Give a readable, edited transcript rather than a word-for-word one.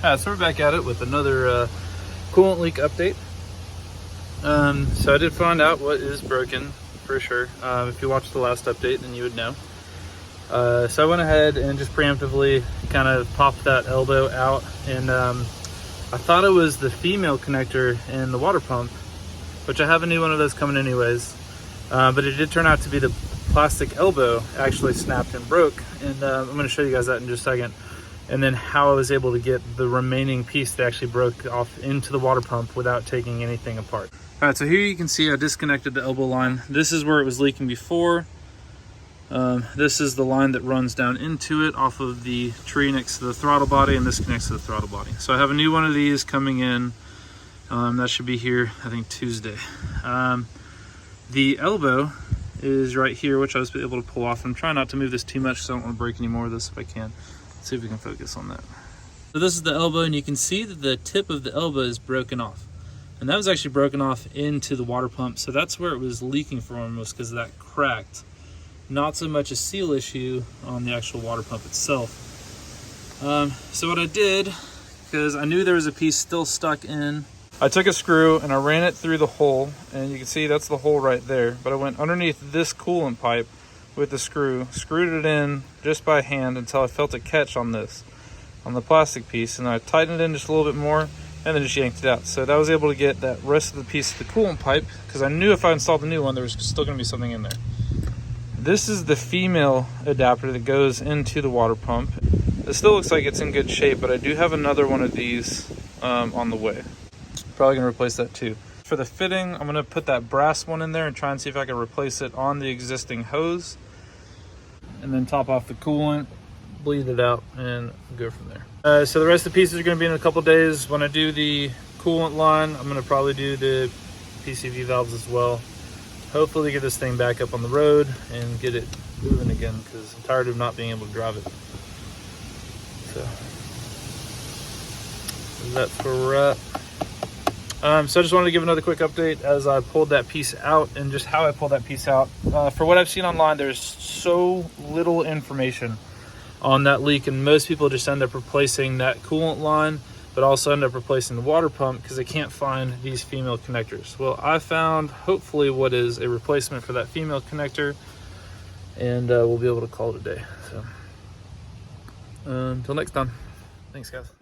So we're back at it with another coolant leak update. So I did find out what is broken for sure. If you watched the last update, then you would know. So I went ahead and just preemptively kind of popped that elbow out, and I thought it was the female connector in the water pump, which I have a new one of those coming anyways. But it did turn out to be the plastic elbow actually snapped and broke, and I'm going to show you guys that in just a second, and then how I was able to get the remaining piece that actually broke off into the water pump without taking anything apart. All right, so here you can see I disconnected the elbow line. This is where it was leaking before. This is the line that runs down into it off of the tree next to the throttle body, and this connects to the throttle body. So I have a new one of these coming in. That should be here, I think, Tuesday. The elbow is right here, which I was able to pull off. I'm trying not to move this too much because I don't want to break any more of this if I can. Let's see if we can focus on that. So this is the elbow, and you can see that the tip of the elbow is broken off. And that was actually broken off into the water pump. So that's where it was leaking from, was because that cracked. Not so much a seal issue on the actual water pump itself. So what I did, because I knew there was a piece still stuck in, I took a screw and I ran it through the hole, and you can see that's the hole right there. But I went underneath this coolant pipe with the screw, screwed it in just by hand until I felt it catch on this, on the plastic piece, and I tightened it in just a little bit more and then just yanked it out. So that was able to get that rest of the piece of the coolant pipe, because I knew if I installed the new one there was still going to be something in there. This is the female adapter that goes into the water pump. It still looks like it's in good shape, but I do have another one of these on the way. Probably gonna replace that too. For the fitting, I'm gonna put that brass one in there and try and see if I can replace it on the existing hose, and then top off the coolant, bleed it out, and go from there. So the rest of the pieces are gonna be in a couple days. When I do the coolant line, I'm gonna probably do the PCV valves as well. Hopefully get this thing back up on the road and get it moving again, because I'm tired of not being able to drive it. So that's where we're at. So I just wanted to give another quick update as I pulled that piece out and just how I pulled that piece out. For what I've seen online, there's so little information on that leak, and most people just end up replacing that coolant line, but also end up replacing the water pump because they can't find these female connectors. Well, I found hopefully what is a replacement for that female connector, and we'll be able to call it a day. So until next time, thanks guys.